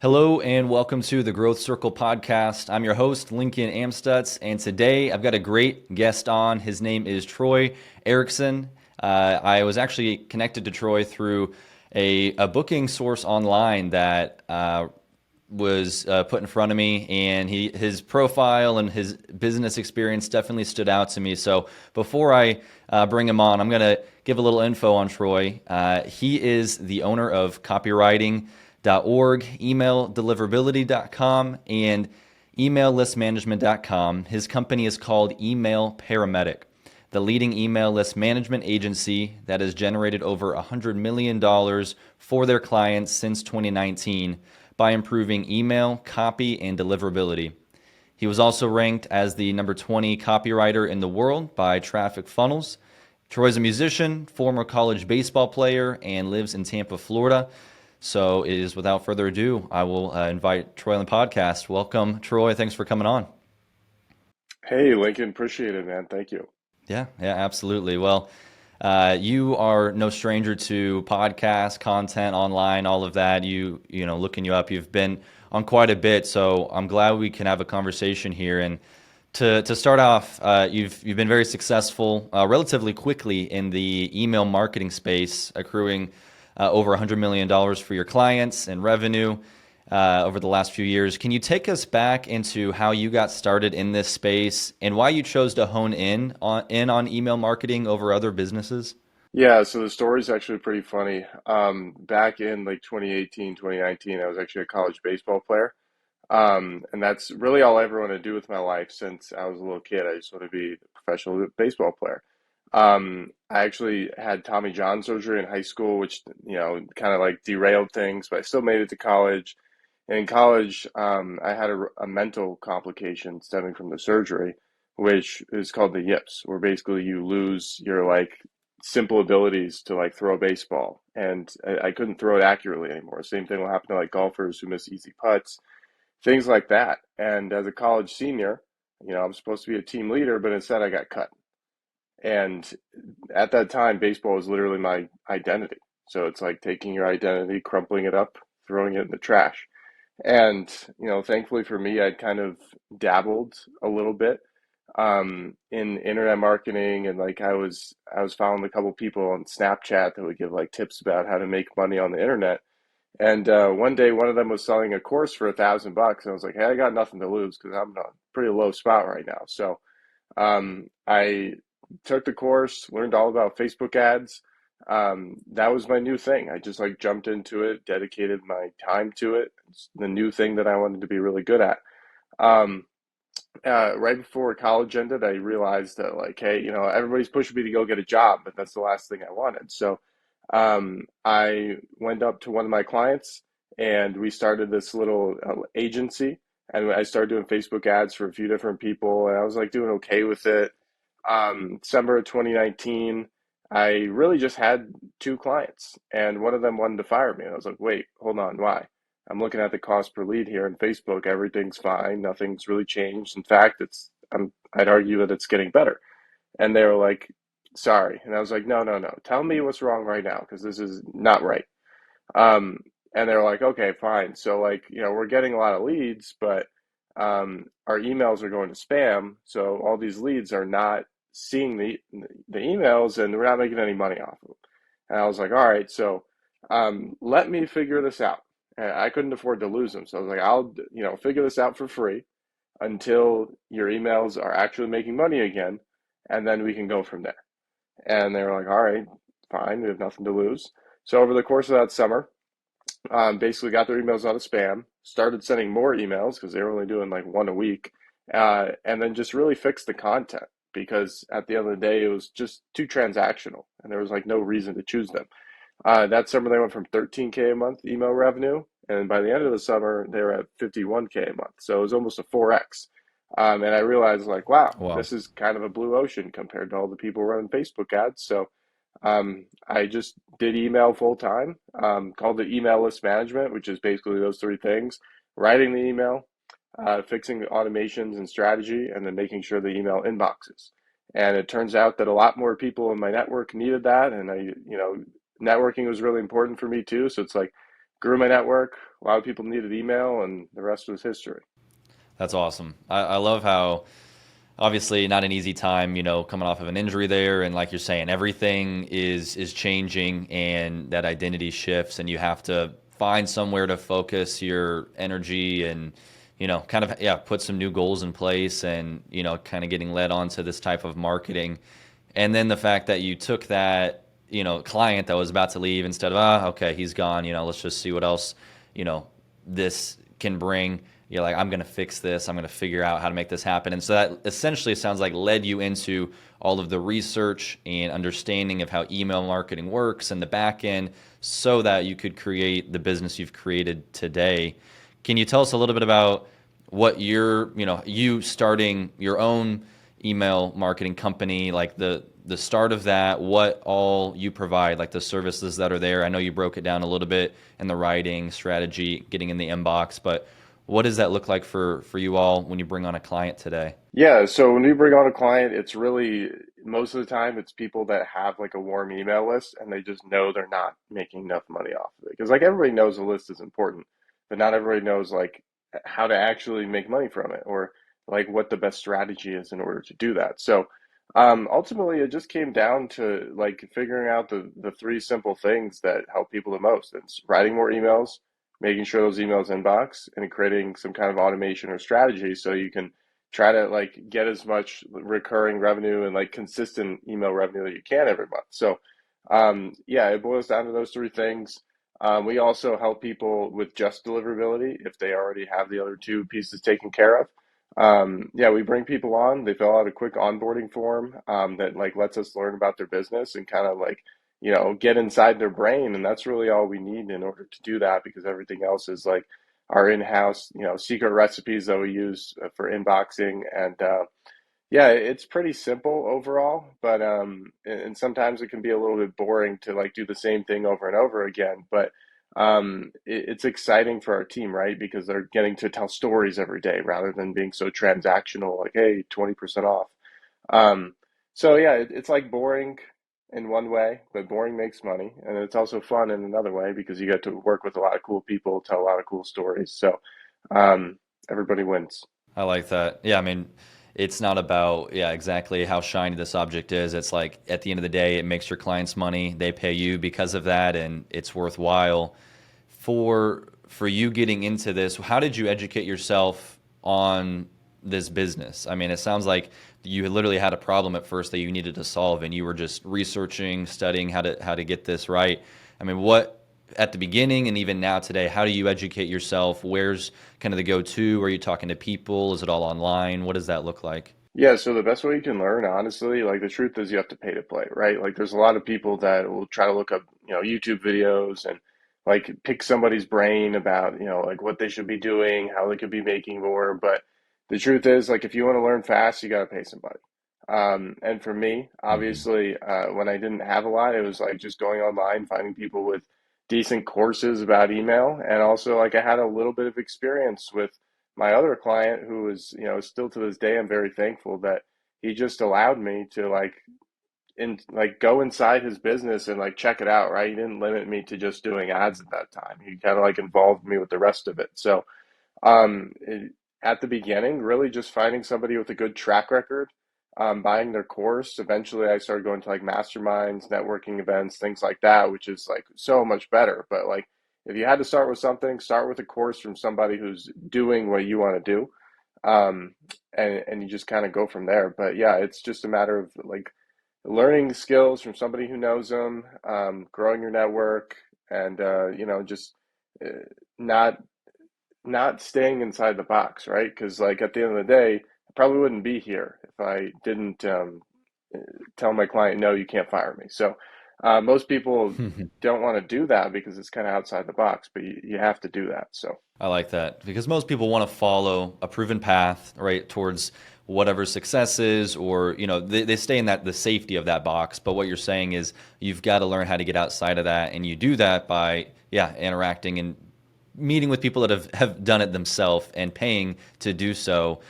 Hello and welcome to the Growth Circle podcast. I'm your host, Lincoln Amstutz, and today I've got a great guest on. His name is Troy Ericson. I was actually connected to Troy through a booking source online that was put in front of me, and his profile and his business experience definitely stood out to me. So before I bring him on, I'm going to give a little info on Troy. He is the owner of Copywriting.org, Deliverability.com, and emaillistmanagement.com. His company is called Email Paramedic, the leading email list management agency that has generated over $100 million for their clients since 2019 by improving email, copy, and deliverability. He was also ranked as the number 20 copywriter in the world by Traffic Funnels. Troy's a musician, former college baseball player, and lives in Tampa, Florida. So it is without further ado, I will invite Troy on the podcast. Welcome, Troy. Thanks for coming on. Hey, Lincoln, appreciate it, man. Thank you. Yeah, absolutely. Well, you are no stranger to podcast content online, all of that. Looking you up, you've been on quite a bit. So I'm glad we can have a conversation here. And to start off, you've been very successful relatively quickly in the email marketing space, accruing over $100 million for your clients and revenue over the last few years. Can you take us back into how you got started in this space and why you chose to hone in on email marketing over other businesses? Yeah, so the story's actually pretty funny. Back in like 2018, 2019, I was actually a college baseball player. And that's really all I ever want to do with my life since I was a little kid. I just want to be a professional baseball player. I actually had Tommy John surgery in high school, which, kind of like derailed things, but I still made it to college. And in college, I had a mental complication stemming from the surgery, which is called the yips, where basically you lose your like simple abilities to like throw a baseball, and I couldn't throw it accurately anymore. Same thing will happen to like golfers who miss easy putts, things like that. And as a college senior, I'm supposed to be a team leader, but instead I got cut. And at that time, baseball was literally my identity. So it's like taking your identity, crumpling it up, throwing it in the trash. And, thankfully for me, I'd kind of dabbled a little bit in internet marketing, and like I was following a couple people on Snapchat that would give like tips about how to make money on the internet. And one day, one of them was selling a course for $1,000, and I was like, "Hey, I got nothing to lose because I'm in a pretty low spot right now." So I took the course, learned all about Facebook ads. That was my new thing. I just like jumped into it, dedicated my time to it. It's the new thing that I wanted to be really good at. Um, right before college ended, I realized that like, hey, everybody's pushing me to go get a job, but that's the last thing I wanted. So I went up to one of my clients, and we started this little agency, and I started doing Facebook ads for a few different people, and I was like doing okay with it. December of 2019, I really just had two clients, and one of them wanted to fire me. And I was like, wait, hold on, why? I'm looking at the cost per lead here in Facebook. Everything's fine. Nothing's really changed. In fact, I'd argue that it's getting better. And they were like, sorry. And I was like, no, no, no. Tell me what's wrong right now because this is not right. Um, and they're like, okay, fine. So like, we're getting a lot of leads, but our emails are going to spam. So all these leads are not seeing the emails, and we're not making any money off of them. And I was like, all right, so let me figure this out. And I couldn't afford to lose them. So I was like, I'll, figure this out for free until your emails are actually making money again, and then we can go from there. And they were like, all right, fine, we have nothing to lose. So over the course of that summer, basically got their emails out of spam, started sending more emails because they were only doing like one a week, and then just really fixed the content because at the end of the day, it was just too transactional and there was like no reason to choose them. That summer, they went from 13K a month email revenue, and by the end of the summer, they were at 51K a month. So it was almost a 4x. And I realized, like, wow, Wow. this is kind of a blue ocean compared to all the people running Facebook ads. So I just did email full time, called it email list management, which is basically those three things: writing the email, fixing the automations and strategy, and then making sure the email inboxes. And it turns out that a lot more people in my network needed that, and networking was really important for me too. So it's like grew my network, a lot of people needed email, and the rest was history. That's awesome. I love how obviously not an easy time, coming off of an injury there, and like you're saying, everything is changing, and that identity shifts, and you have to find somewhere to focus your energy, and kind of put some new goals in place, and kind of getting led onto this type of marketing. And then the fact that you took that, client that was about to leave, instead of, okay, he's gone, let's just see what else, you know, this can bring. You're like, I'm going to fix this. I'm going to figure out how to make this happen. And so that essentially sounds like led you into all of the research and understanding of how email marketing works and the back end, so that you could create the business you've created today. Can you tell us a little bit about what you starting your own email marketing company, like the start of that, what all you provide, like the services that are there? I know you broke it down a little bit in the writing, strategy, getting in the inbox, but what does that look like for you all when you bring on a client today? Yeah, so when we bring on a client, it's really most of the time it's people that have like a warm email list and they just know they're not making enough money off of it. Because like everybody knows the list is important, but not everybody knows like how to actually make money from it or like what the best strategy is in order to do that. So ultimately it just came down to like figuring out the three simple things that help people the most. It's writing more emails, making sure those emails inbox, and creating some kind of automation or strategy so you can try to like get as much recurring revenue and like consistent email revenue that you can every month. So, yeah, it boils down to those three things. We also help people with just deliverability if they already have the other two pieces taken care of. Yeah, we bring people on, they fill out a quick onboarding form that like lets us learn about their business and kind of like, get inside their brain. And that's really all we need in order to do that because everything else is like our in-house, secret recipes that we use for inboxing. And yeah, it's pretty simple overall, but and sometimes it can be a little bit boring to like do the same thing over and over again. But it's exciting for our team, right? Because they're getting to tell stories every day rather than being so transactional, like, hey, 20% off. Um, so yeah, it's like boring in one way, but boring makes money, and it's also fun in another way because you get to work with a lot of cool people, tell a lot of cool stories. So um, everybody wins. I like that. Yeah, I mean, it's not about, exactly how shiny this object is. It's like at the end of the day, it makes your clients money. They pay you because of that, and it's worthwhile. For you getting into this, how did you educate yourself on this business? I mean, it sounds like you literally had a problem at first that you needed to solve, and you were just researching, studying how to get this right. I mean, what at the beginning and even now today, how do you educate yourself? Where's kind of the go-to? Are you talking to people? Is it all online? What does that look like? Yeah, so the best way you can learn, honestly, like the truth is you have to pay to play, right? Like there's a lot of people that will try to look up, YouTube videos and like pick somebody's brain about, like what they should be doing, how they could be making more. But the truth is, like if you want to learn fast, you got to pay somebody. And for me, Hmm. obviously, when I didn't have a lot, it was like just going online, finding people with decent courses about email. And also like I had a little bit of experience with my other client who is, still to this day, I'm very thankful that he just allowed me to like go inside his business and like check it out, right? He didn't limit me to just doing ads at that time. He kind of like involved me with the rest of it. So at the beginning, really just finding somebody with a good track record, buying their course. Eventually, I started going to like masterminds, networking events, things like that, which is like so much better. But like, if you had to start with something, start with a course from somebody who's doing what you want to do, um, and you just kind of go from there. But yeah, it's just a matter of like learning skills from somebody who knows them, growing your network, and just uh, not staying inside the box, right? Because like at the end of the day, I probably wouldn't be here if I didn't tell my client, no, you can't fire me. So most people don't want to do that because it's kind of outside the box, but you have to do that. So I like that because most people want to follow a proven path, right, towards whatever success is, or they stay in the safety of that box. But what you're saying is you've got to learn how to get outside of that, and you do that by interacting and meeting with people that have done it themselves, and paying to do so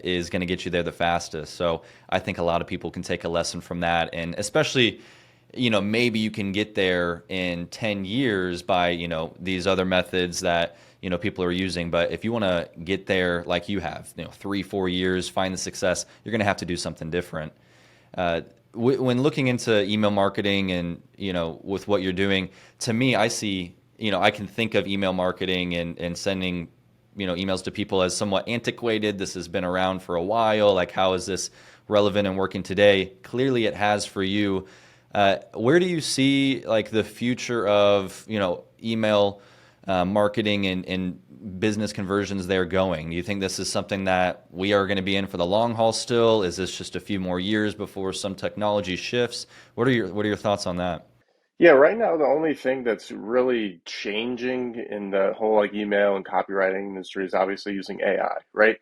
is going to get you there the fastest. So I think a lot of people can take a lesson from that, and especially maybe you can get there in 10 years by, these other methods that, people are using. But if you want to get there like you have, 3, 4 years, find the success, you're going to have to do something different. Uh, when looking into email marketing and, with what you're doing, to me, I see, I can think of email marketing and sending, emails to people as somewhat antiquated. This has been around for a while. Like, how is this relevant and working today? Clearly it has for you. Where do you see like the future of, email marketing and business conversions there going? Do you think this is something that we are going to be in for the long haul still? Is this just a few more years before some technology shifts? What are your thoughts on that? Yeah, right now the only thing that's really changing in the whole like email and copywriting industry is obviously using AI, right?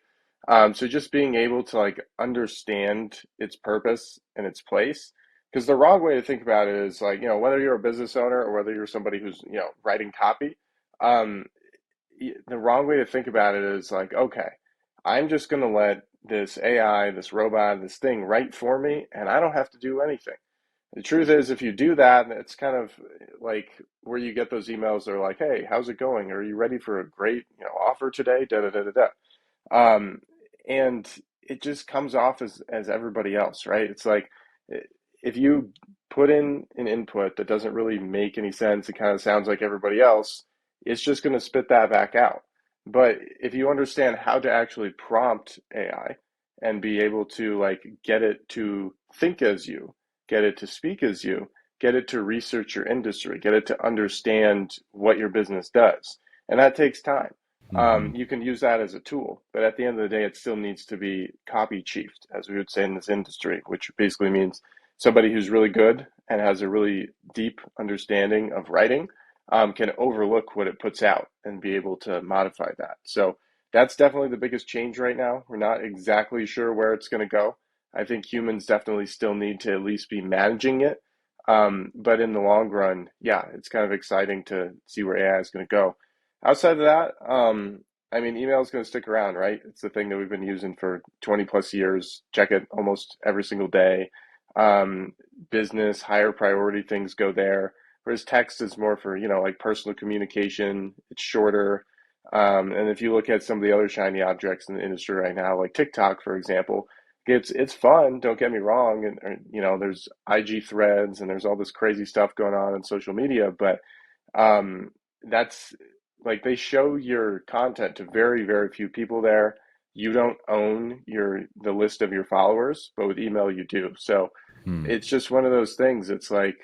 So just being able to like understand its purpose and its place. Because the wrong way to think about it is like, whether you're a business owner or whether you're somebody who's, writing copy, um, the wrong way to think about it is like, okay, I'm just going to let this AI, this robot, this thing write for me, and I don't have to do anything. The truth is, if you do that, it's kind of like where you get those emails that are like, "Hey, how's it going? Are you ready for a great, offer today?" Da da da da da. Um, and it just comes off as everybody else, right? It's like if you put in an input that doesn't really make any sense, it kind of sounds like everybody else, it's just going to spit that back out. But if you understand how to actually prompt AI and be able to like get it to think as you, get it to speak as you, get it to research your industry, get it to understand what your business does. And that takes time. Hmm. You can use that as a tool, but at the end of the day, it still needs to be copy chiefed, as we would say in this industry, which basically means somebody who's really good and has a really deep understanding of writing can overlook what it puts out and be able to modify that. So that's definitely the biggest change right now. We're not exactly sure where it's going to go. I think humans definitely still need to at least be managing it. But in the long run, yeah, it's kind of exciting to see where AI is going to go. Outside of that, I mean, email is going to stick around, right? It's the thing that we've been using for 20 plus years. Check it almost every single day. Um, Business, higher priority things go there. Whereas text is more for, like personal communication. It's shorter. And if you look at some of the other shiny objects in the industry right now, like TikTok, for example, it's fun. Don't get me wrong, and there's IG threads and there's all this crazy stuff going on social media, but um, that's like they show your content to very, very few people there. You don't own the list of your followers, but with email you do. So Hmm. it's just one of those things. It's like,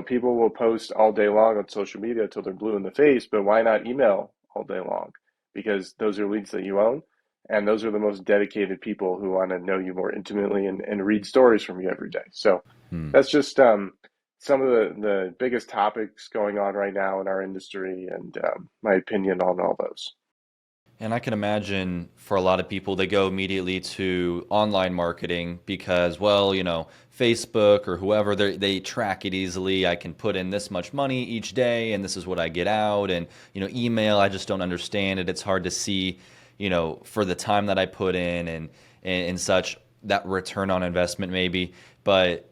people will post all day long on social media until they're blue in the face, but why not email all day long? Because those are leads that you own, and those are the most dedicated people who want to know you more intimately and read stories from you every day. So Hmm. that's just some of the biggest topics going on right now in our industry, and my opinion on all those. And I can imagine for a lot of people, they go immediately to online marketing because, well, Facebook or whoever, they track it easily. I can put in this much money each day, and this is what I get out. And, email, I just don't understand it. It's hard to see, for the time that I put in and such, that return on investment maybe. But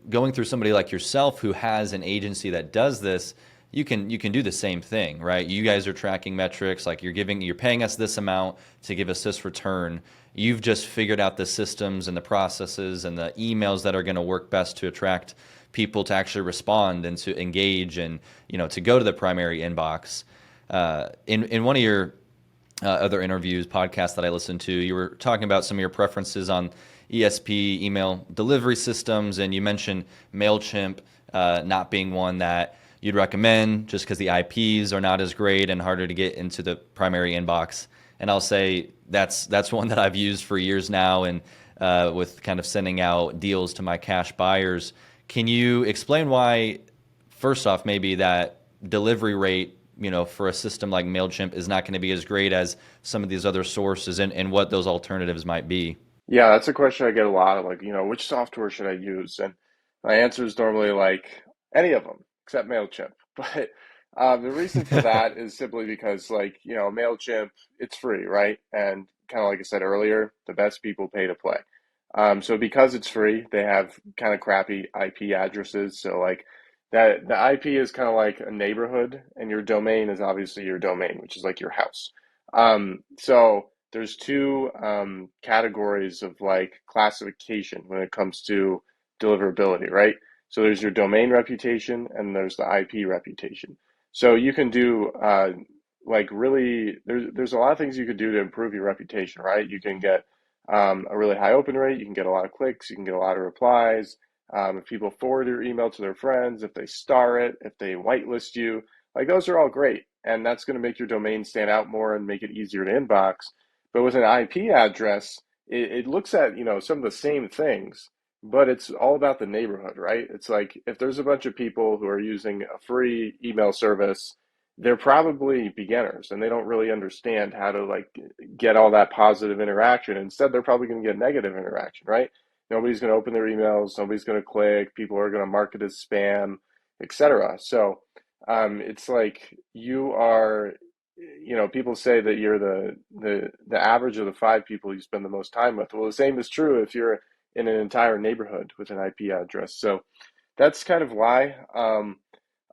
going through somebody like yourself who has an agency that does this, you can do the same thing, right? You guys are tracking metrics, like you're paying us this amount to give us this return. You've just figured out the systems and the processes and the emails that are going to work best to attract people to actually respond and to engage and to go to the primary inbox. In one of your other interviews, podcasts that I listened to, you were talking about some of your preferences on ESP, email delivery systems, and you mentioned MailChimp not being one that you'd recommend just because the IPs are not as great and harder to get into the primary inbox. And I'll say that's one that I've used for years now, and with kind of sending out deals to my cash buyers. Can you explain why, first off, maybe that delivery rate, for a system like MailChimp is not going to be as great as some of these other sources, and what those alternatives might be? Yeah, that's a question I get a lot of, like, which software should I use? And my answer is normally like any of them except MailChimp. But the reason for that is simply because, like, MailChimp, it's free, right? And kind of like I said earlier, the best people pay to play. So because it's free, they have kind of crappy IP addresses. So like that the IP is kind of like a neighborhood, and your domain is obviously your domain, which is like your house. So there's two categories of like classification when it comes to deliverability, right? So there's your domain reputation and there's the IP reputation. So you can do like really there's a lot of things you could do to improve your reputation, right? You can get a really high open rate, you can get a lot of clicks, you can get a lot of replies. If people forward your email to their friends, if they star it, if they whitelist you, like those are all great. And that's going to make your domain stand out more and make it easier to inbox. But with an IP address, it looks at, some of the same things, but it's all about the neighborhood, right? It's like if there's a bunch of people who are using a free email service, they're probably beginners and they don't really understand how to like get all that positive interaction. Instead, they're probably going to get negative interaction, right? Nobody's going to open their emails, nobody's going to click, people are going to mark it as spam, etc. So it's like you are, people say that you're the average of the five people you spend the most time with. Well, the same is true if you're in an entire neighborhood with an IP address. So that's kind of why.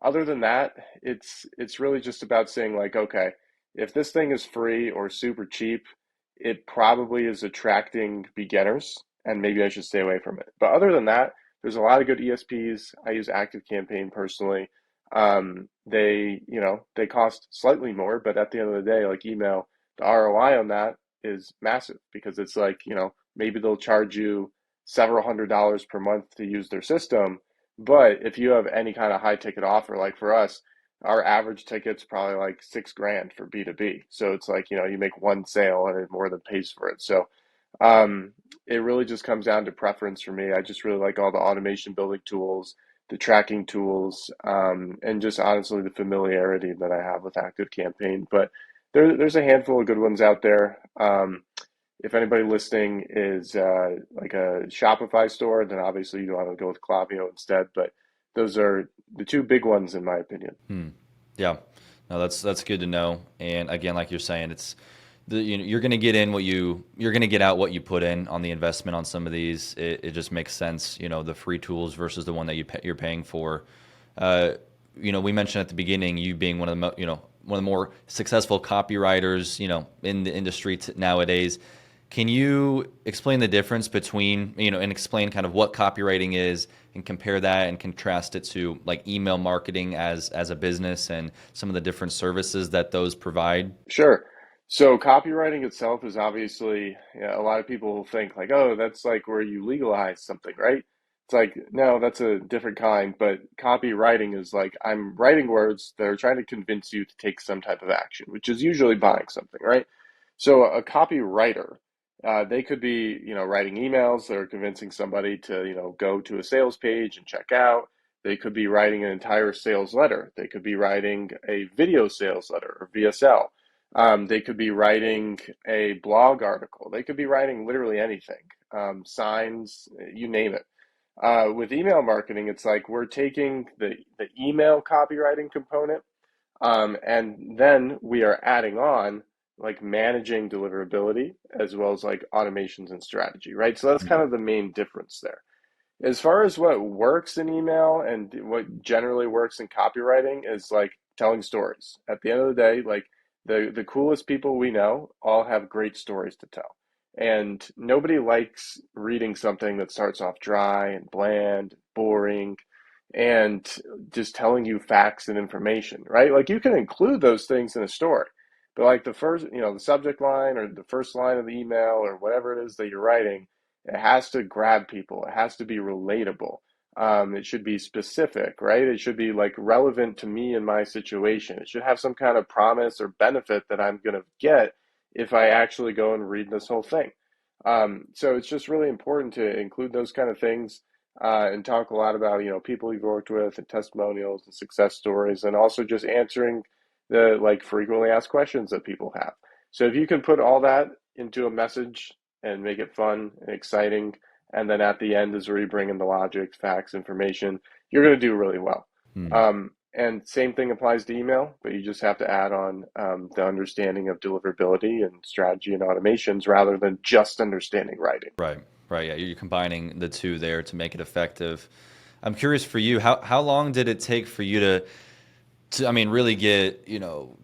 Other than that, it's really just about saying like, okay, if this thing is free or super cheap, it probably is attracting beginners, and maybe I should stay away from it. But other than that, there's a lot of good ESPs. I use ActiveCampaign personally. They cost slightly more, but at the end of the day, like email, the ROI on that is massive because it's like, maybe they'll charge you several $100s per month to use their system. But if you have any kind of high ticket offer, like for us, our average ticket's probably like 6 grand for B2B. So it's like, you make one sale and it more than pays for it. So um, it really just comes down to preference for me. I just really like all the automation building tools, the tracking tools, and just honestly the familiarity that I have with ActiveCampaign. But there's a handful of good ones out there. If anybody listening is like a Shopify store, then obviously you want to go with Klaviyo instead. But those are the two big ones in my opinion. Hmm. Yeah. No, that's good to know. And again, like you're saying, it's you're going to get in you're going to get out what you put in on the investment on some of these. It just makes sense, the free tools versus the one that you're paying for. Uh, we mentioned at the beginning you being one of the one of the more successful copywriters, in the industry nowadays. Can you explain the difference between, and explain kind of what copywriting is and compare that and contrast it to like email marketing as a business and some of the different services that those provide? Sure. So copywriting itself is obviously, a lot of people will think like, oh, that's like where you legalize something, right? It's like, no, that's a different kind. But copywriting is like, I'm writing words that are trying to convince you to take some type of action, which is usually buying something, right? So a copywriter, they could be, writing emails that are convincing somebody to, go to a sales page and check out. They could be writing an entire sales letter. They could be writing a video sales letter or VSL. They could be writing a blog article. They could be writing literally anything, signs, you name it. With email marketing, it's like we're taking the email copywriting component, and then we are adding on like managing deliverability as well as like automations and strategy, right? So that's kind of the main difference there. As far as what works in email and what generally works in copywriting is like telling stories. At the end of the day, like the coolest people we know all have great stories to tell. And nobody likes reading something that starts off dry and bland, boring, and just telling you facts and information, right? Like you can include those things in a story, but like the first, the subject line or the first line of the email or whatever it is that you're writing, it has to grab people. It has to be relatable. It should be specific, right? It should be like relevant to me and my situation. It should have some kind of promise or benefit that I'm going to get if I actually go and read this whole thing. So it's just really important to include those kind of things and talk a lot about, people you've worked with and testimonials and success stories, and also just answering the like frequently asked questions that people have. So if you can put all that into a message and make it fun and exciting. And then at the end is where you bring in the logic, facts, information. You're going to do really well. Hmm. And same thing applies to email, but you just have to add on the understanding of deliverability and strategy and automations rather than just understanding writing. Right. Right. Yeah. You're combining the two there to make it effective. I'm curious for you, how long did it take for you to I mean, really get,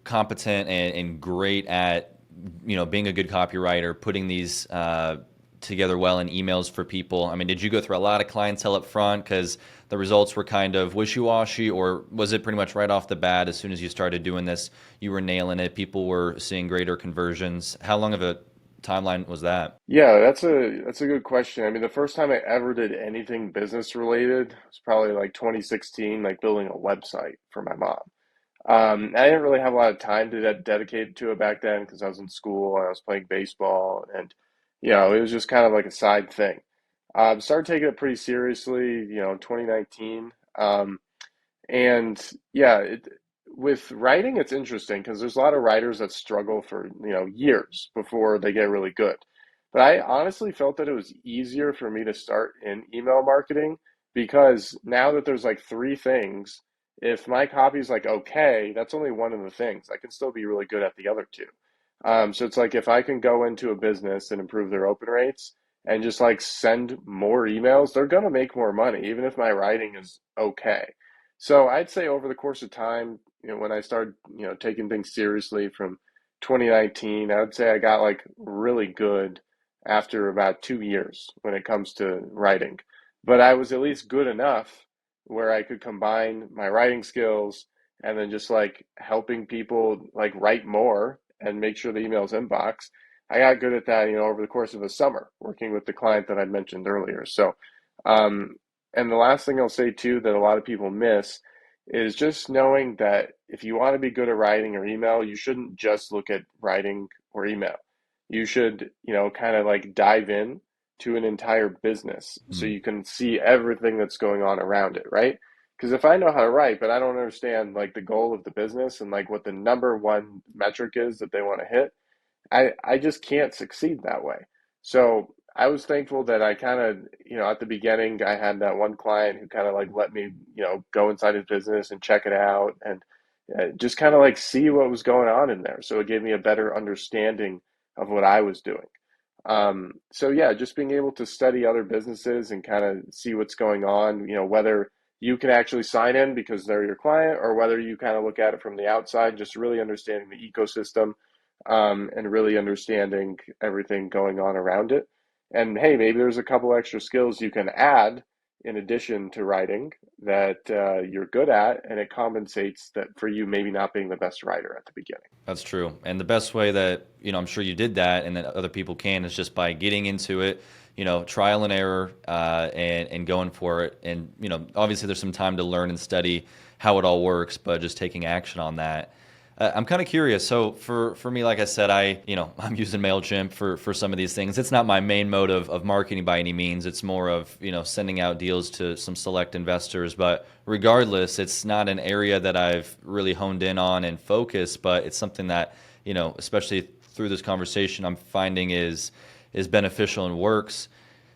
competent and great at, being a good copywriter, putting these together well in emails for people? I mean, did you go through a lot of clientele up front because the results were kind of wishy-washy, or was it pretty much right off the bat, as soon as you started doing this, you were nailing it, people were seeing greater conversions? How long of a timeline was that? Yeah, that's a good question. I mean, the first time I ever did anything business related was probably like 2016, like building a website for my mom. I didn't really have a lot of time to dedicate to it back then because I was in school and I was playing baseball, and it was just kind of like a side thing. Started taking it pretty seriously, 2019. And yeah, with writing, it's interesting because there's a lot of writers that struggle for, years before they get really good. But I honestly felt that it was easier for me to start in email marketing because now that there's like three things, if my copy is like okay, that's only one of the things. I can still be really good at the other two. So it's like if I can go into a business and improve their open rates and just like send more emails, they're gonna make more money, even if my writing is okay. So I'd say over the course of time, when I started, taking things seriously from 2019, I would say I got like really good after about 2 years when it comes to writing. But I was at least good enough where I could combine my writing skills and then just like helping people like write more and make sure the email's inbox. I got good at that, over the course of a summer working with the client that I mentioned earlier. So, um, and the last thing I'll say too that a lot of people miss is just knowing that if you want to be good at writing or email, you shouldn't just look at writing or email. You should, kind of like dive in to an entire business so Hmm. you can see everything that's going on around it, right? Because if I know how to write, but I don't understand like the goal of the business and like what the number one metric is that they want to hit, I just can't succeed that way. So I was thankful that I kind of, at the beginning, I had that one client who kind of like let me, go inside his business and check it out and just kind of like see what was going on in there. So it gave me a better understanding of what I was doing. So yeah, just being able to study other businesses and kind of see what's going on, whether you can actually sign in because they're your client or whether you kind of look at it from the outside, just really understanding the ecosystem, and really understanding everything going on around it. And hey, maybe there's a couple extra skills you can add in addition to writing that you're good at, and it compensates that for you maybe not being the best writer at the beginning. That's true. And the best way that, I'm sure you did that and that other people can is just by getting into it, trial and error, and going for it. And, obviously there's some time to learn and study how it all works, but just taking action on that. I'm kind of curious. So for me, like I said, I'm using MailChimp for some of these things. It's not my main mode of marketing by any means. It's more of, sending out deals to some select investors. But regardless, it's not an area that I've really honed in on and focused, but it's something that, especially through this conversation, I'm finding is beneficial and works.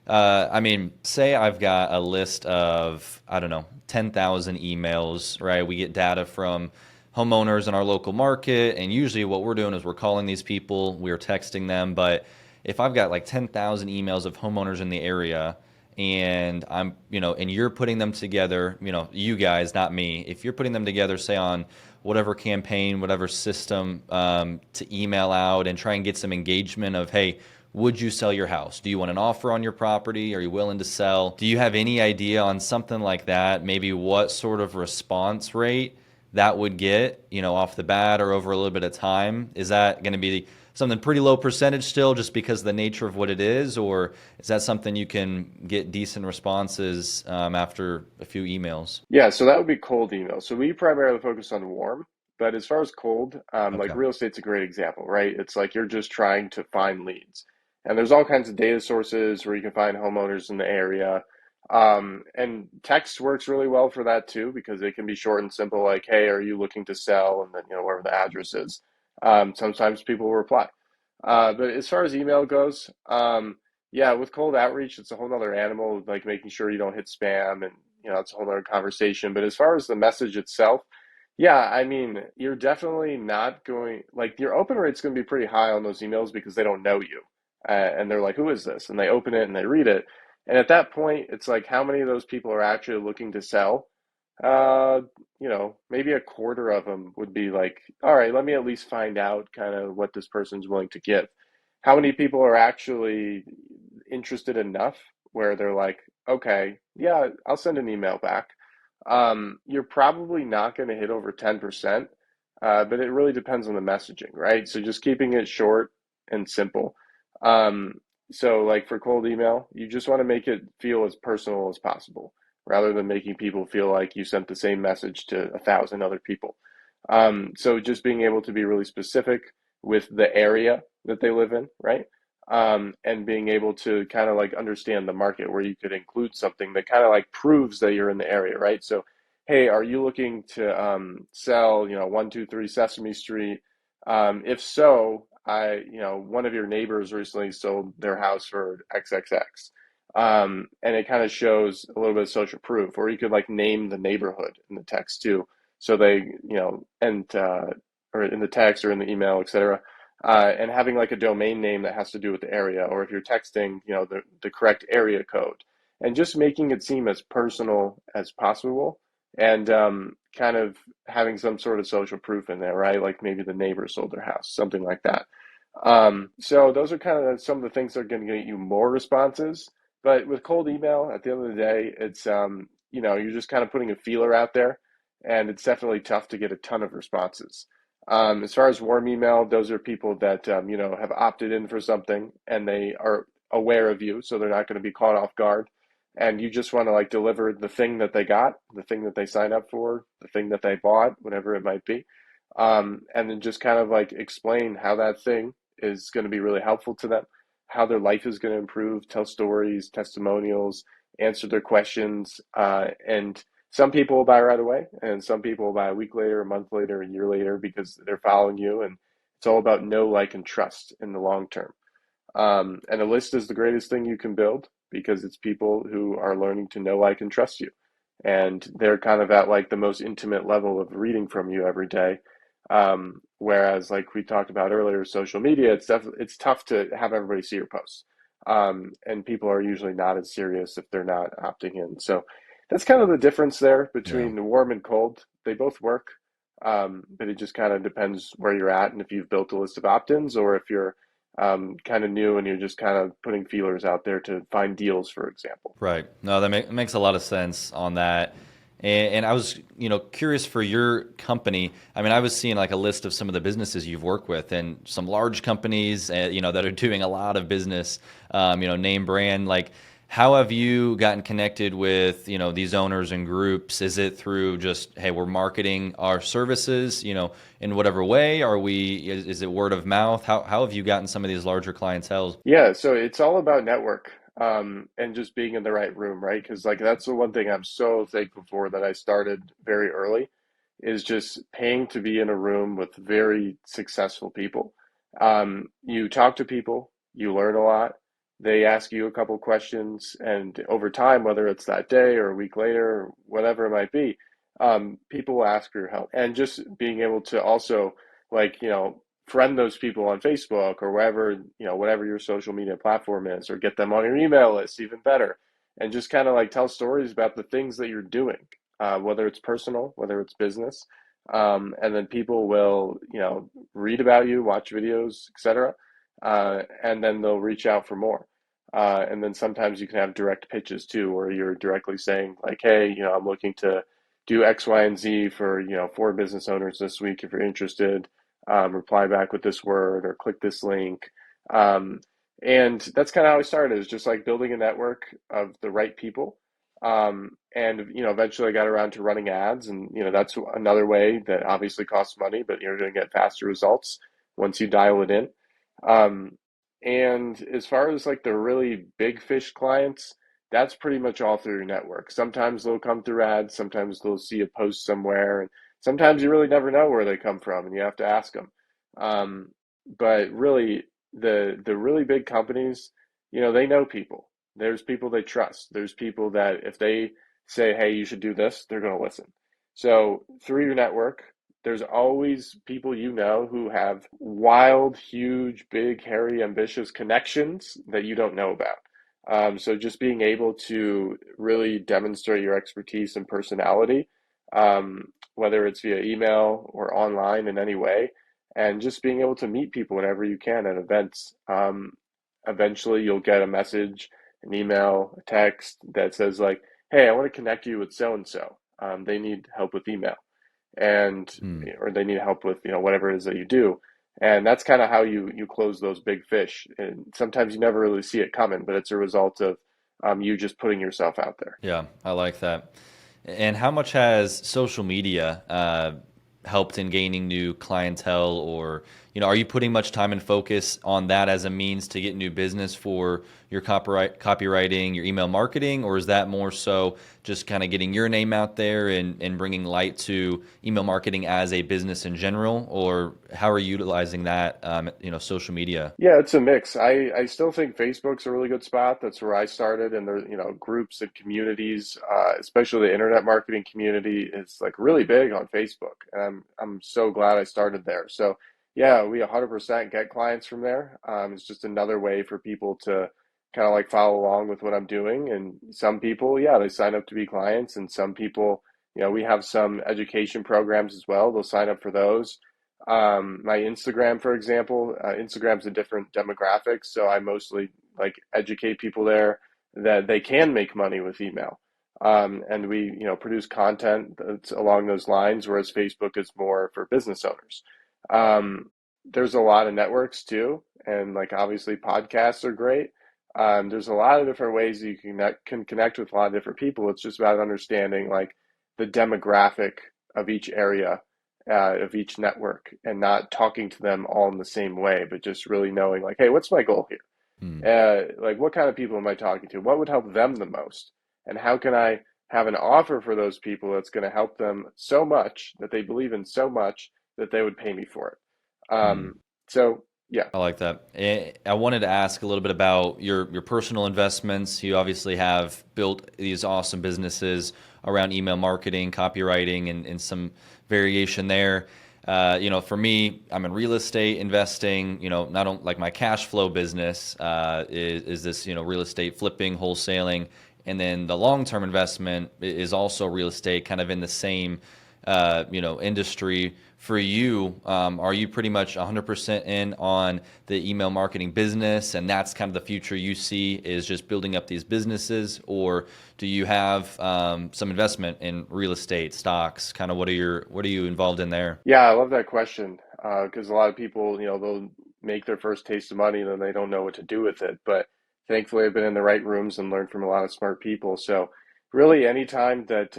I mean, say I've got a list of, I don't know, 10,000 emails, right? We get data from homeowners in our local market, and usually what we're doing is we're calling these people, we're texting them. But if I've got like 10,000 emails of homeowners in the area, and and you're putting them together, you guys, not me, if you're putting them together, say on whatever campaign, whatever system, to email out and try and get some engagement of, hey, would you sell your house? Do you want an offer on your property? Are you willing to sell? Do you have any idea on something like that? Maybe what sort of response rate that would get, off the bat or over a little bit of time? Is that going to be something pretty low percentage still just because of the nature of what it is? Or is that something you can get decent responses after a few emails? Yeah, so that would be cold email. So we primarily focus on warm, but as far as cold, like Okay. real estate's a great example, right? It's like you're just trying to find leads. And there's all kinds of data sources where you can find homeowners in the area. And text works really well for that too, because it can be short and simple, like, hey, are you looking to sell? And then, wherever the address is. Sometimes people will reply. But as far as email goes, yeah, with cold outreach, it's a whole nother animal, like making sure you don't hit spam, and it's a whole other conversation. But as far as the message itself, yeah, I mean, you're definitely not going, like, your open rate's going to be pretty high on those emails because they don't know you. and they're like, who is this? And they open it and they read it. And at that point, it's like, how many of those people are actually looking to sell? Uh, maybe a quarter of them would be like, all right, let me at least find out kind of what this person's willing to give. How many people are actually interested enough where they're like, okay, yeah, I'll send an email back. You're probably not going to hit over 10%, but it really depends on the messaging, right? So just keeping it short and simple. Um, so like for cold email, you just want to make it feel as personal as possible rather than making people feel like you sent the same message to 1,000 other people. So just being able to be really specific with the area that they live in, right? And being able to kind of like understand the market where you could include something that kind of like proves that you're in the area, right? So, hey, are you looking to sell, 123 Sesame Street? If so, one of your neighbors recently sold their house for XXX. And it kind of shows a little bit of social proof, or you could like name the neighborhood in the text too. So they, or in the text or in the email, etc. And having like a domain name that has to do with the area, or if you're texting, the correct area code, and just making it seem as personal as possible, and kind of having some sort of social proof in there, right? Like maybe the neighbor sold their house, something like that. So those are kind of some of the things that are going to get you more responses. But with cold email, at the end of the day, it's you're just kind of putting a feeler out there, and it's definitely tough to get a ton of responses. As far as warm email, those are people that have opted in for something and they are aware of you, so they're not going to be caught off guard. And you just want to like deliver the thing that they got, the thing that they signed up for, the thing that they bought, whatever it might be. And then just kind of like explain how that thing is going to be really helpful to them, how their life is going to improve, tell stories, testimonials, answer their questions. And some people will buy right away, and some people will buy a week later, a month later, a year later because they're following you. And it's all about know, like, and trust in the long term. And a list is the greatest thing you can build because it's people who are learning to know, like, and trust you. And they're kind of at like the most intimate level of reading from you every day. Whereas, like we talked about earlier, social media, it's tough to have everybody see your posts. And people are usually not as serious if they're not opting in. So that's kind of the difference there Yeah. between the warm and cold. They both work, but it just kind of depends where you're at and if you've built a list of opt-ins or if you're kind of new and you're just kind of putting feelers out there to find deals, for example. Right. No, that makes a lot of sense on that. And I was, curious for your company. I mean, I was seeing like a list of some of the businesses you've worked with, and some large companies, that are doing a lot of business, name brand. Like, how have you gotten connected with, these owners and groups? Is it through just, hey, we're marketing our services, in whatever way? Is it word of mouth? How have you gotten some of these larger clientele? Yeah, so it's all about network, and just being in the right room, right? Because like that's the one thing I'm so thankful for that I started very early is just paying to be in a room with very successful people. You talk to people, you learn a lot. They ask you a couple questions, and over time, whether it's that day or a week later, or whatever it might be, people will ask for your help. And just being able to also like, friend those people on Facebook or wherever, whatever your social media platform is, or get them on your email list, even better. And just kind of like tell stories about the things that you're doing, whether it's personal, whether it's business. And then people will, read about you, watch videos, etc. And then they'll reach out for more. And then sometimes you can have direct pitches too, where you're directly saying like, hey, I'm looking to do X, Y, and Z for, 4 business owners this week if you're interested. Reply back with this word or click this link. Um, and that's kind of how I started, is just like building a network of the right people. And eventually I got around to running ads, and that's another way that obviously costs money, but you're going to get faster results once you dial it in. Um, and as far as like the really big fish clients, that's pretty much all through your network. Sometimes they'll come through ads, sometimes they'll see a post somewhere, and sometimes you really never know where they come from, and you have to ask them. Um, but really, the really big companies, they know people. There's people they trust. There's people that if they say, "Hey, you should do this," they're going to listen. So through your network, there's always people who have wild, huge, big, hairy, ambitious connections that you don't know about. So just being able to really demonstrate your expertise and personality, whether it's via email or online in any way, and just being able to meet people whenever you can at events. Eventually, you'll get a message, an email, a text that says like, "Hey, I want to connect you with so and so. They need help with email." and Hmm. or they need help with whatever it is that you do, and that's kind of how you close those big fish. And sometimes you never really see it coming, but it's a result of you just putting yourself out there. Yeah, I like that. And how much has social media helped in gaining new clientele, or are you putting much time and focus on that as a means to get new business for your copywriting, your email marketing, or is that more so just kind of getting your name out there and bringing light to email marketing as a business in general, or how are you utilizing that, social media? Yeah, it's a mix. I still think Facebook's a really good spot. That's where I started, and there, groups and communities, especially the internet marketing community, is like really big on Facebook, and I'm so glad I started there. So yeah, we 100% get clients from there. It's just another way for people to kind of like follow along with what I'm doing. And some people, yeah, they sign up to be clients, and some people, we have some education programs as well. They'll sign up for those. My Instagram, for example, Instagram's a different demographic, so I mostly like educate people there that they can make money with email. And we, produce content that's along those lines, whereas Facebook is more for business owners. Um, there's a lot of networks too, and like obviously podcasts are great. There's a lot of different ways you can connect with a lot of different people. It's just about understanding like the demographic of each area, of each network, and not talking to them all in the same way, but just really knowing like, hey, what's my goal here? Hmm. Like, what kind of people am I talking to? What would help them the most? And how can I have an offer for those people that's going to help them so much that they believe in so much that they would pay me for it? Hmm. So yeah. I like that. I wanted to ask a little bit about your personal investments. You obviously have built these awesome businesses around email marketing, copywriting, and some variation there. For me, I'm in real estate investing. Not only like my cash flow business is this real estate flipping, wholesaling, and then the long term investment is also real estate, kind of in the same industry. For you, are you pretty much 100% in on the email marketing business, and that's kind of the future you see is just building up these businesses, or do you have some investment in real estate, stocks? Kind of what are you involved in there? Yeah, I love that question, because a lot of people, they'll make their first taste of money and then they don't know what to do with it. But thankfully, I've been in the right rooms and learned from a lot of smart people. So really, anytime that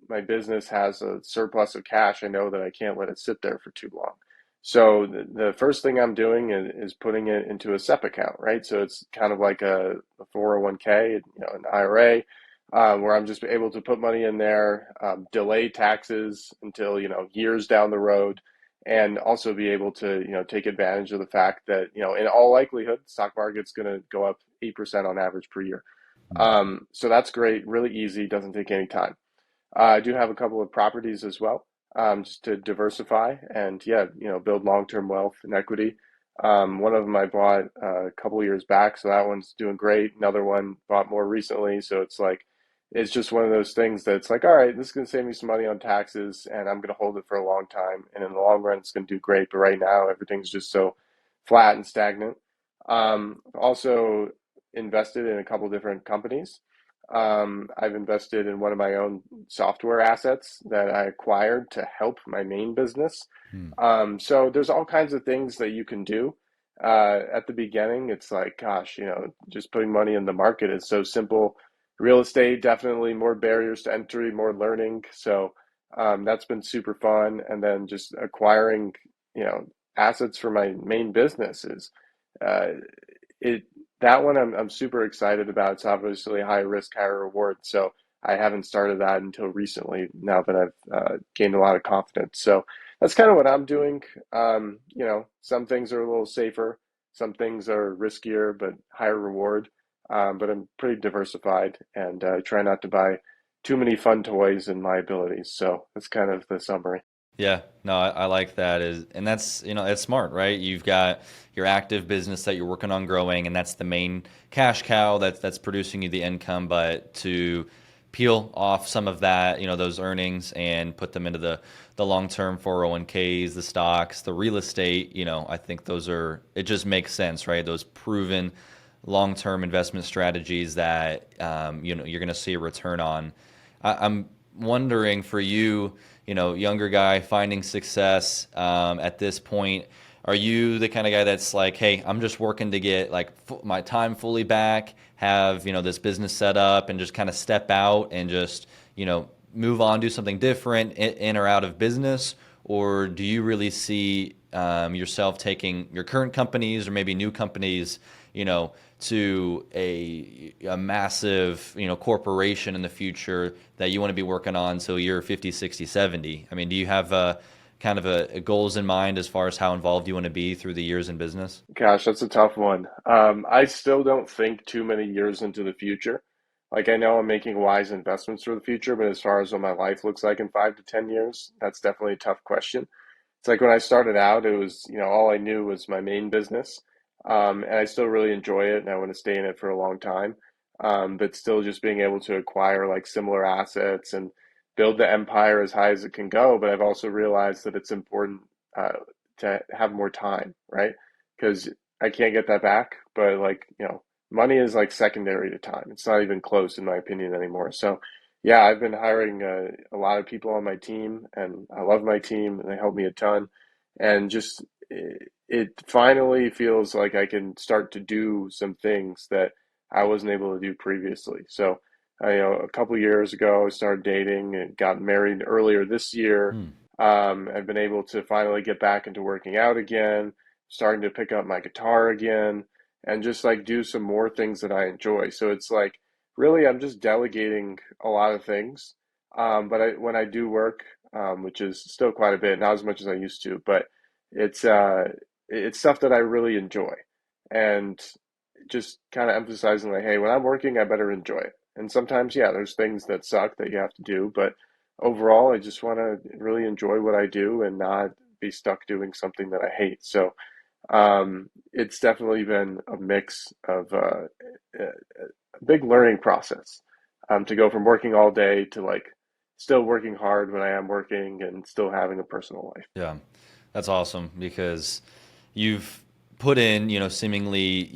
my business has a surplus of cash, I know that I can't let it sit there for too long. So the first thing I'm doing is putting it into a SEP account, right? So it's kind of like a 401k, an IRA, where I'm just able to put money in there, delay taxes until, years down the road, and also be able to, take advantage of the fact that, in all likelihood, the stock market's going to go up 8% on average per year. So that's great, really easy, doesn't take any time. I do have a couple of properties as well, just to diversify and yeah, build long-term wealth and equity. One of them I bought a couple of years back, so that one's doing great. Another one bought more recently, so it's like it's just one of those things that's like, all right, this is going to save me some money on taxes, and I'm going to hold it for a long time. And in the long run, it's going to do great. But right now, everything's just so flat and stagnant. Also invested in a couple different companies. I've invested in one of my own software assets that I acquired to help my main business. Hmm. So there's all kinds of things that you can do. At the beginning, it's like, gosh, just putting money in the market is so simple. Real estate, definitely more barriers to entry, more learning. So that's been super fun. And then just acquiring, assets for my main business is uh, it that one I'm super excited about. It's obviously high risk, high reward. So I haven't started that until recently, now that I've gained a lot of confidence. So that's kind of what I'm doing. Some things are a little safer, some things are riskier, but higher reward. But I'm pretty diversified, and I try not to buy too many fun toys and liabilities. So that's kind of the summary. Yeah, no, I like that and that's, it's smart, right? You've got your active business that you're working on growing, and that's the main cash cow that's producing you the income, but to peel off some of that, those earnings and put them into the long-term 401ks, the stocks, the real estate, I think it just makes sense, right? Those proven long-term investment strategies that, you're going to see a return on. I'm wondering for you, younger guy finding success at this point. Are you the kind of guy that's like, hey, I'm just working to get like my time fully back, have this business set up, and just kind of step out and just move on, do something different, in or out of business? Or do you really see yourself taking your current companies or maybe new companies, to a massive, corporation in the future that you want to be working on until you're 50, 60, 70? I mean, do you have kind of a goals in mind as far as how involved you want to be through the years in business? Gosh, that's a tough one. I still don't think too many years into the future. Like I know I'm making wise investments for the future, but as far as what my life looks like in 5 to 10 years, that's definitely a tough question. It's like when I started out, it was, all I knew was my main business. And I still really enjoy it and I want to stay in it for a long time. But still just being able to acquire like similar assets and build the empire as high as it can go. But I've also realized that it's important uh, to have more time, right? Because I can't get that back. But like, money is like secondary to time. It's not even close in my opinion anymore. So yeah, I've been hiring a lot of people on my team, and I love my team, and they help me a ton. And just it finally feels like I can start to do some things that I wasn't able to do previously. So, a couple of years ago, I started dating and got married earlier this year. Hmm. I've been able to finally get back into working out again, starting to pick up my guitar again, and just like do some more things that I enjoy. So it's like really I'm just delegating a lot of things. But when I do work, which is still quite a bit, not as much as I used to, but it's uh, it's stuff that I really enjoy, and just kind of emphasizing like, hey, when I'm working, I better enjoy it. And sometimes, yeah, there's things that suck that you have to do, but overall, I just want to really enjoy what I do and not be stuck doing something that I hate. So it's definitely been a mix of a big learning process to go from working all day to like still working hard when I am working and still having a personal life. Yeah, that's awesome because you've put in, seemingly,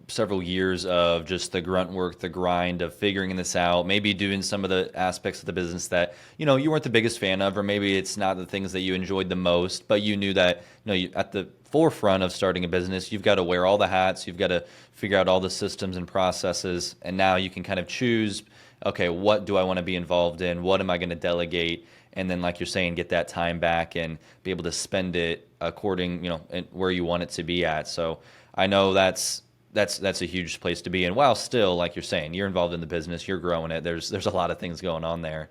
several years of just the grunt work, the grind of figuring this out, maybe doing some of the aspects of the business that, you weren't the biggest fan of, or maybe it's not the things that you enjoyed the most, but you knew that, at the forefront of starting a business, you've got to wear all the hats, you've got to figure out all the systems and processes, and now you can kind of choose, okay, what do I want to be involved in? What am I going to delegate? And then, like you're saying, get that time back and be able to spend it according, where you want it to be at. So I know that's a huge place to be in. While still, like you're saying, you're involved in the business, you're growing it. There's a lot of things going on there.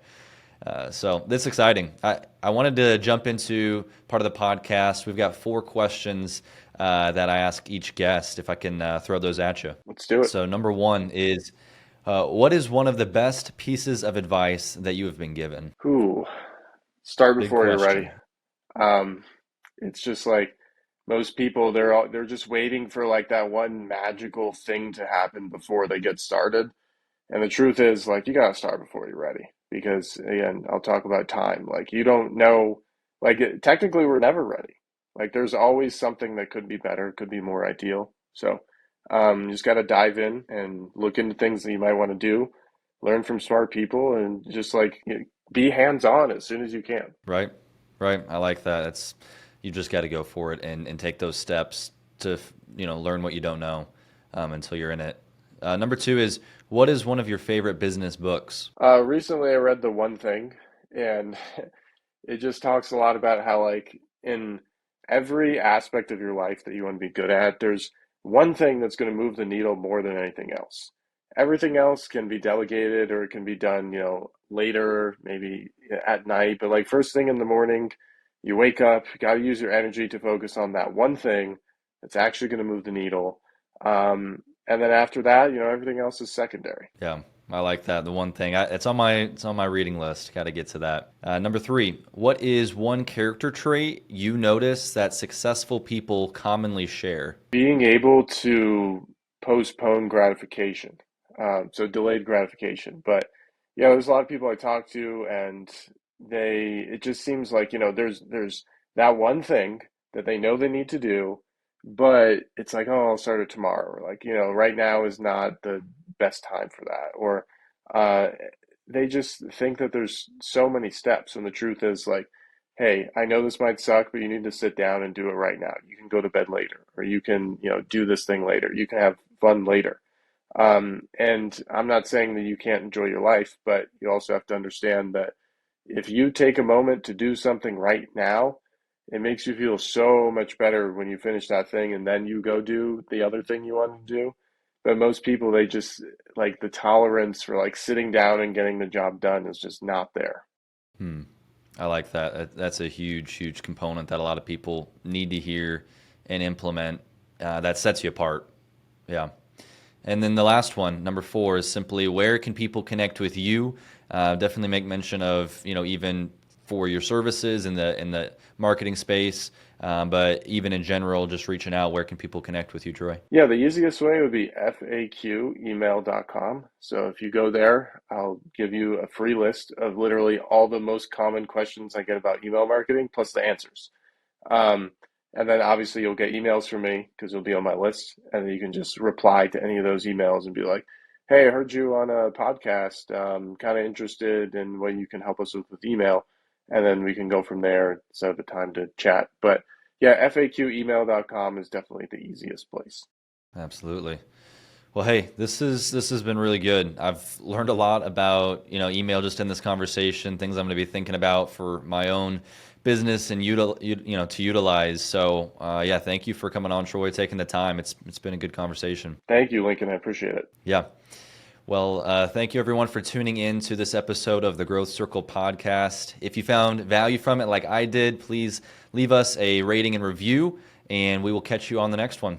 So that's exciting. I wanted to jump into part of the podcast. We've got 4 questions that I ask each guest, if I can throw those at you. Let's do it. So number one is, what is one of the best pieces of advice that you have been given? Who start Big before you're ready. question. Um, it's just like most people, they're just waiting for like that one magical thing to happen before they get started. And the truth is, like, you gotta start before you're ready. Because again, I'll talk about time. Like, you don't know, like, technically, we're never ready. Like, there's always something that could be better, could be more ideal. So, you just gotta dive in and look into things that you might want to do, learn from smart people, and just like be hands-on as soon as you can. Right, right. I like that. It's you just got to go for it and take those steps to learn what you don't know until you're in it. Number two is, what is one of your favorite business books? Recently, I read The One Thing, and it just talks a lot about how, like, in every aspect of your life that you want to be good at, there's one thing that's going to move the needle more than anything else. Everything else can be delegated or it can be done, later, maybe at night. But like first thing in the morning, you wake up, you got to use your energy to focus on that one thing that's actually going to move the needle. And then after that, everything else is secondary. Yeah. I like that. The one thing it's on my reading list. Got to get to that. Number 3, what is one character trait you notice that successful people commonly share? Being able to postpone gratification, so delayed gratification. But yeah, there's a lot of people I talk to, and it just seems like, there's that one thing that they know they need to do, but it's like, oh, I'll start it tomorrow, or like, right now is not the best time for that, or uh, they just think that there's so many steps, and the truth is like, hey, I know this might suck, but you need to sit down and do it right now. You can go to bed later, or you can, do this thing later. You can have fun later. And I'm not saying that you can't enjoy your life, but you also have to understand that if you take a moment to do something right now, it makes you feel so much better when you finish that thing and then you go do the other thing you want to do. But most people, they just like the tolerance for like sitting down and getting the job done is just not there. Hmm. I like that. That's a huge, huge component that a lot of people need to hear and implement. That sets you apart. Yeah. And then the last one, number 4, is simply where can people connect with you? Definitely make mention of, even for your services in the marketing space, but even in general, just reaching out. Where can people connect with you, Troy? Yeah, the easiest way would be faqemail.com. So if you go there, I'll give you a free list of literally all the most common questions I get about email marketing, plus the answers. Um, and then obviously you'll get emails from me because you'll be on my list, and then you can just reply to any of those emails and be like, "Hey, I heard you on a podcast. Kind of interested in what you can help us with email," and then we can go from there, set up a time to chat. But yeah, faqemail.com is definitely the easiest place. Absolutely. Well, hey, this has been really good. I've learned a lot about, email just in this conversation, things I'm going to be thinking about for my own business and to utilize. So, yeah, thank you for coming on, Troy, taking the time. It's been a good conversation. Thank you, Lincoln. I appreciate it. Yeah. Well, thank you everyone for tuning in to this episode of the Growth Circle podcast. If you found value from it like I did, please leave us a rating and review, and we will catch you on the next one.